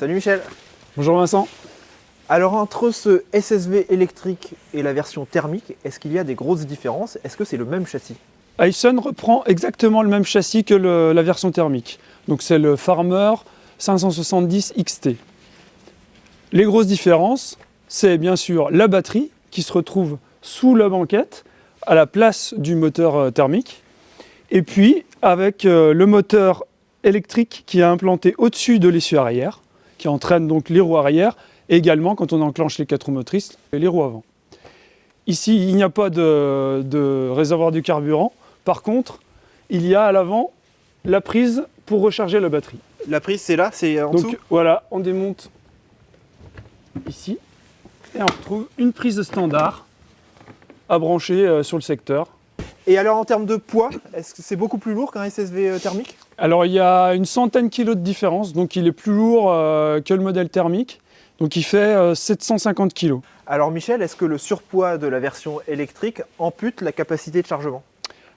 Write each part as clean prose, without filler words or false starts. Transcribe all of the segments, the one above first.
Salut Michel. Bonjour Vincent. Alors entre ce SSV électrique et la version thermique, est-ce qu'il y a des grosses différences? Est-ce que c'est le même châssis? Hyson reprend exactement le même châssis que la version thermique. Donc c'est le Farmer 570 XT. Les grosses différences, c'est bien sûr la batterie qui se retrouve sous la banquette à la place du moteur thermique. Et puis avec le moteur électrique qui est implanté au-dessus de l'essieu arrière, qui entraîne donc les roues arrière, et également quand on enclenche les 4 roues motrices, les roues avant. Ici, il n'y a pas de réservoir de carburant. Par contre, il y a à l'avant la prise pour recharger la batterie. La prise, c'est là, c'est en dessous? Donc voilà, on démonte ici et on retrouve une prise standard à brancher sur le secteur. Et alors en termes de poids, est-ce que c'est beaucoup plus lourd qu'un SSV thermique? Alors il y a une centaine de kilos de différence, donc il est plus lourd que le modèle thermique. Donc il fait 750 kg. Alors Michel, est-ce que le surpoids de la version électrique ampute la capacité de chargement?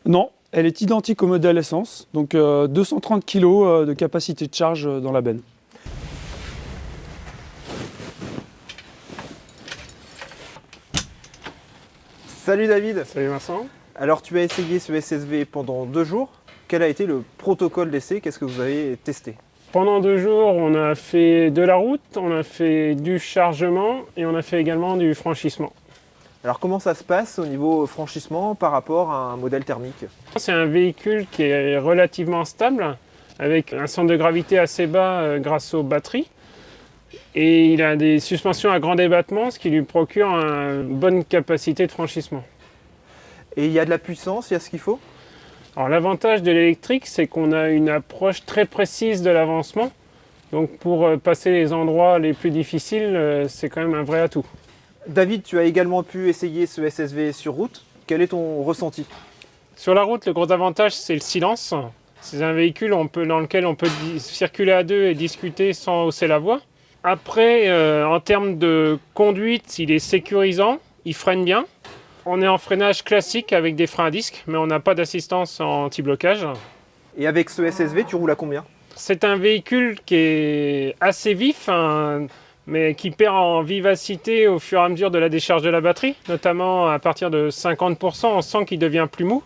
Non, elle est identique au modèle essence, donc 230 kg de capacité de charge dans la benne. Salut David. Salut Vincent. Alors tu as essayé ce SSV pendant 2 jours. Quel a été le protocole d'essai? Qu'est-ce que vous avez testé? Pendant 2 jours, on a fait de la route, on a fait du chargement et on a fait également du franchissement. Alors comment ça se passe au niveau franchissement par rapport à un modèle thermique? C'est un véhicule qui est relativement stable, avec un centre de gravité assez bas grâce aux batteries. Et il a des suspensions à grand débattement, ce qui lui procure une bonne capacité de franchissement. Et il y a de la puissance, il y a ce qu'il faut? Alors l'avantage de l'électrique, c'est qu'on a une approche très précise de l'avancement. Donc pour passer les endroits les plus difficiles, c'est quand même un vrai atout. David, tu as également pu essayer ce SSV sur route. Quel est ton ressenti? Sur la route, le gros avantage, c'est le silence. C'est un véhicule dans lequel on peut circuler à deux et discuter sans hausser la voix. Après, en termes de conduite, il est sécurisant, il freine bien. On est en freinage classique avec des freins à disque, mais on n'a pas d'assistance anti-blocage. Et avec ce SSV, tu roules à combien? C'est un véhicule qui est assez vif, mais qui perd en vivacité au fur et à mesure de la décharge de la batterie, notamment à partir de 50%, on sent qu'il devient plus mou.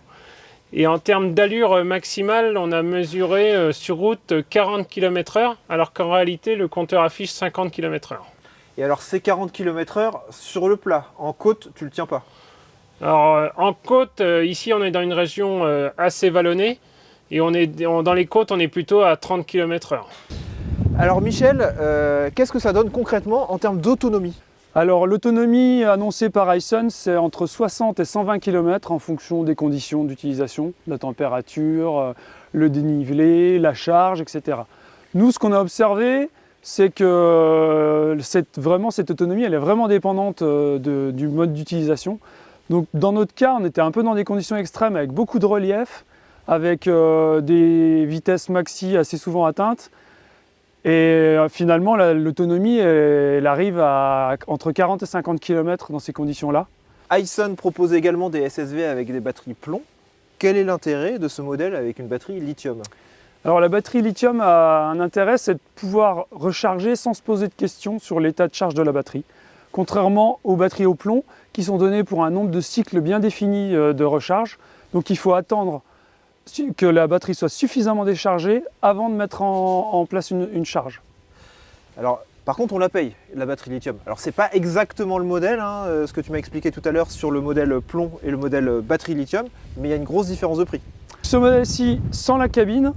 Et en termes d'allure maximale, on a mesuré sur route 40 km/h, alors qu'en réalité, le compteur affiche 50 km/h. Et alors ces 40 km/h sur le plat, en côte, tu le tiens pas? Alors en côte, ici on est dans une région assez vallonnée, et dans les côtes, on est plutôt à 30 km/h. Alors Michel, qu'est-ce que ça donne concrètement en termes d'autonomie? Alors l'autonomie annoncée par Hyson, c'est entre 60 et 120 km en fonction des conditions d'utilisation, la température, le dénivelé, la charge, etc. Nous, ce qu'on a observé, c'est que cette autonomie, elle est vraiment dépendante du mode d'utilisation. Donc dans notre cas, on était un peu dans des conditions extrêmes avec beaucoup de relief, avec des vitesses maxi assez souvent atteintes. Et finalement, l'autonomie, elle arrive à entre 40 et 50 km dans ces conditions-là. Hyson propose également des SSV avec des batteries plomb. Quel est l'intérêt de ce modèle avec une batterie lithium? Alors la batterie lithium a un intérêt, c'est de pouvoir recharger sans se poser de questions sur l'état de charge de la batterie. Contrairement aux batteries au plomb qui sont données pour un nombre de cycles bien défini de recharge. Donc il faut attendre que la batterie soit suffisamment déchargée avant de mettre en place une charge. Alors par contre on la paye, la batterie lithium. Alors c'est pas exactement le modèle, ce que tu m'as expliqué tout à l'heure sur le modèle plomb et le modèle batterie lithium, mais il y a une grosse différence de prix. Ce modèle-ci, sans la cabine,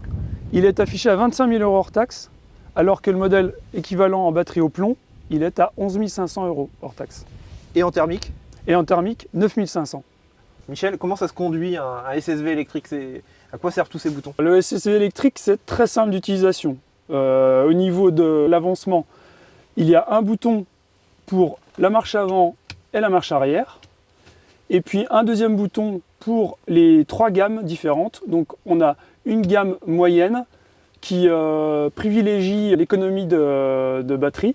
il est affiché à 25 000 € hors taxe, alors que le modèle équivalent en batterie au plomb, il est à 11 500 € hors taxe. Et en thermique? Et en thermique, 9 500. Michel, comment ça se conduit un SSV électrique? À quoi servent tous ces boutons? Le SSV électrique, c'est très simple d'utilisation. Au niveau de l'avancement, il y a un bouton pour la marche avant et la marche arrière. Et puis un deuxième bouton pour les 3 gammes différentes. Donc on a une gamme moyenne qui privilégie l'économie de batterie.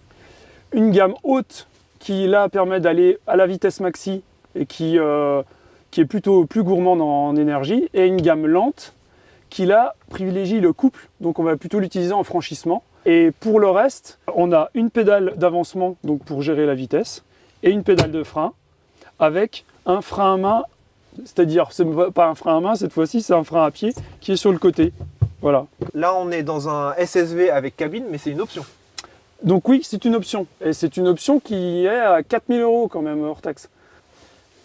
Une gamme haute qui là permet d'aller à la vitesse maxi et qui est plutôt plus gourmande en énergie, et une gamme lente qui là privilégie le couple, donc on va plutôt l'utiliser en franchissement, Et pour le reste, on a une pédale d'avancement donc pour gérer la vitesse et une pédale de frein avec un frein à main, c'est-à-dire c'est pas un frein à main cette fois-ci, c'est un frein à pied qui est sur le côté. Voilà. Là, on est dans un SSV avec cabine, mais c'est une option. Donc oui, c'est une option. Et c'est une option qui est à 4 000 € quand même hors taxe.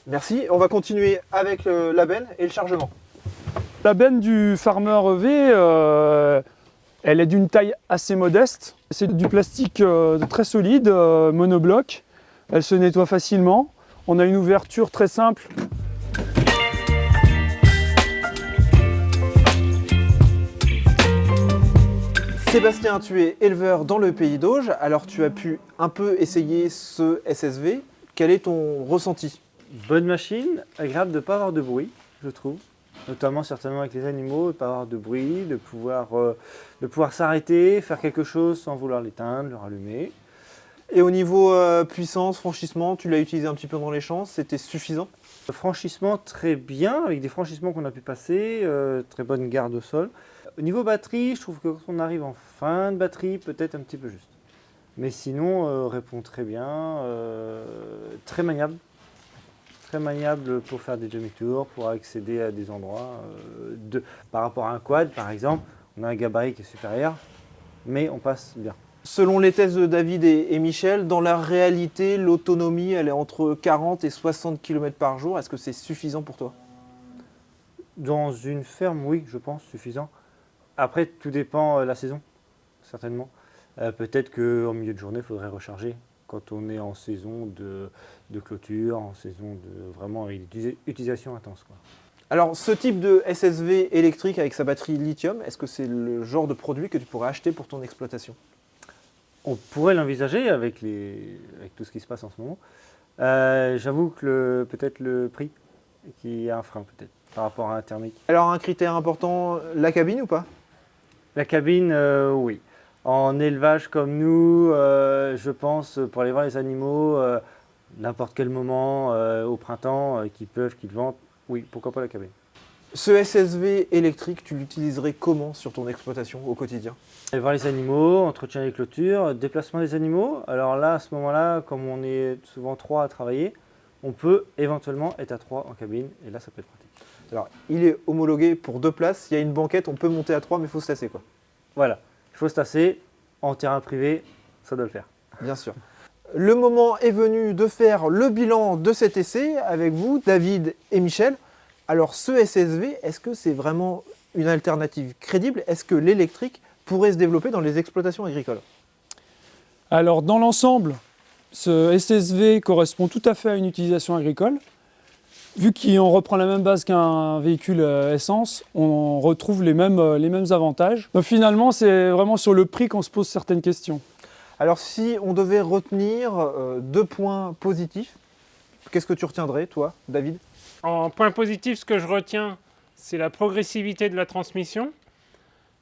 Merci. On va continuer avec la benne et le chargement. La benne du Farmer EV, elle est d'une taille assez modeste. C'est du plastique très solide, monobloc. Elle se nettoie facilement. On a une ouverture très simple. Sébastien, tu es éleveur dans le pays d'Auge, alors tu as pu un peu essayer ce SSV. Quel est ton ressenti? Bonne machine, agréable de ne pas avoir de bruit, je trouve. Notamment certainement avec les animaux, de ne pas avoir de bruit, de pouvoir s'arrêter, faire quelque chose sans vouloir l'éteindre, le rallumer. Et au niveau puissance, franchissement, tu l'as utilisé un petit peu dans les champs, c'était suffisant? Le franchissement très bien, avec des franchissements qu'on a pu passer, très bonne garde au sol. Au niveau batterie, je trouve que quand on arrive en fin de batterie, peut-être un petit peu juste. Mais sinon, répond très bien, très maniable. Très maniable pour faire des demi-tours, pour accéder à des endroits. Par rapport à un quad, par exemple, on a un gabarit qui est supérieur, mais on passe bien. Selon les tests de David et Michel, dans la réalité, l'autonomie, elle est entre 40 et 60 km par jour. Est-ce que c'est suffisant pour toi? Dans une ferme, oui, je pense, suffisant. Après, tout dépend la saison, certainement. Peut-être qu'en milieu de journée, il faudrait recharger quand on est en saison de clôture, en saison de vraiment utilisation intense, quoi. Alors, ce type de SSV électrique avec sa batterie lithium, est-ce que c'est le genre de produit que tu pourrais acheter pour ton exploitation? On pourrait l'envisager avec tout ce qui se passe en ce moment. J'avoue que peut-être le prix qui est un frein, peut-être, par rapport à un thermique. Alors, un critère important, la cabine ou pas? La cabine, oui. En élevage comme nous, je pense, pour aller voir les animaux, n'importe quel moment, au printemps, qu'ils ventent, oui, pourquoi pas la cabine. Ce SSV électrique, tu l'utiliserais comment sur ton exploitation au quotidien? Aller voir les animaux, entretien des clôtures, déplacement des animaux. Alors là, à ce moment-là, comme on est souvent 3 à travailler, on peut éventuellement être à 3 en cabine, et là, ça peut être pratique. Alors, il est homologué pour 2 places. Il y a une banquette, on peut monter à 3, mais il faut se tasser, quoi. Voilà, il faut se tasser. En terrain privé, ça doit le faire. Bien sûr. Le moment est venu de faire le bilan de cet essai avec vous, David et Michel. Alors, ce SSV, est-ce que c'est vraiment une alternative crédible? Est-ce que l'électrique pourrait se développer dans les exploitations agricoles? Alors dans l'ensemble, ce SSV correspond tout à fait à une utilisation agricole. Vu qu'on reprend la même base qu'un véhicule essence, on retrouve les mêmes avantages. Donc finalement, c'est vraiment sur le prix qu'on se pose certaines questions. Alors, si on devait retenir 2 points positifs, qu'est-ce que tu retiendrais, toi, David? En point positif, ce que je retiens, c'est la progressivité de la transmission.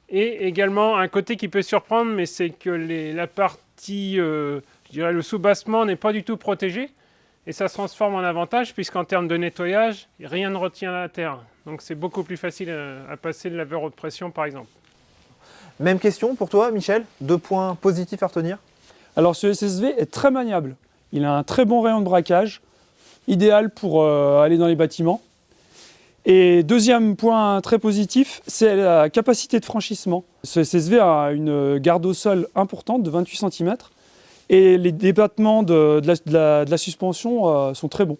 Et également un côté qui peut surprendre, mais c'est que la partie, je dirais le sous-bassement n'est pas du tout protégé. Et ça se transforme en avantage, puisqu'en termes de nettoyage, rien ne retient la terre. Donc c'est beaucoup plus facile à passer le laveur haute pression, par exemple. Même question pour toi, Michel? 2 points positifs à retenir? Alors ce SSV est très maniable. Il a un très bon rayon de braquage, idéal pour aller dans les bâtiments. Et deuxième point très positif, c'est la capacité de franchissement. Ce SSV a une garde au sol importante de 28 cm et les débattements de la suspension sont très bons.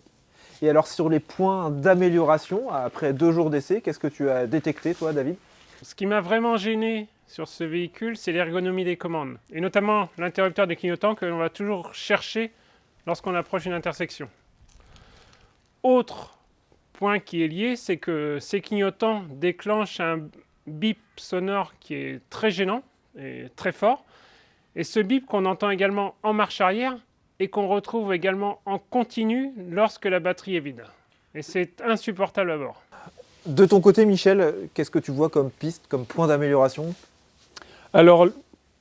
Et alors, sur les points d'amélioration, après 2 jours d'essai, qu'est-ce que tu as détecté, toi, David? Ce qui m'a vraiment gêné sur ce véhicule, c'est l'ergonomie des commandes. Et notamment l'interrupteur des clignotants que l'on va toujours chercher lorsqu'on approche une intersection. Autre point qui est lié, c'est que ces clignotants déclenchent un bip sonore qui est très gênant et très fort. Et ce bip qu'on entend également en marche arrière et qu'on retrouve également en continu lorsque la batterie est vide. Et c'est insupportable à bord. De ton côté, Michel, qu'est-ce que tu vois comme piste, comme point d'amélioration? Alors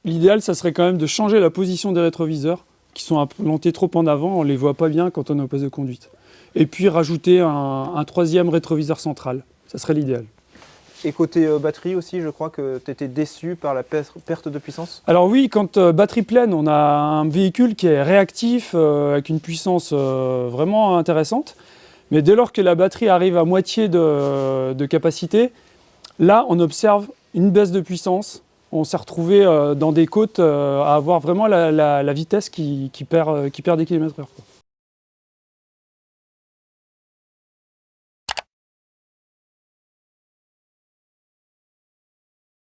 l'idéal, ça serait quand même de changer la position des rétroviseurs qui sont implantés trop en avant, on ne les voit pas bien quand on est au poste de conduite. Et puis rajouter un troisième rétroviseur central, ça serait l'idéal. Et côté batterie aussi, je crois que tu étais déçu par la perte de puissance. Alors oui, quand batterie pleine, on a un véhicule qui est réactif, avec une puissance vraiment intéressante. Mais dès lors que la batterie arrive à moitié de capacité, là on observe une baisse de puissance. On s'est retrouvé dans des côtes à avoir vraiment la vitesse qui perd des kilomètres heure.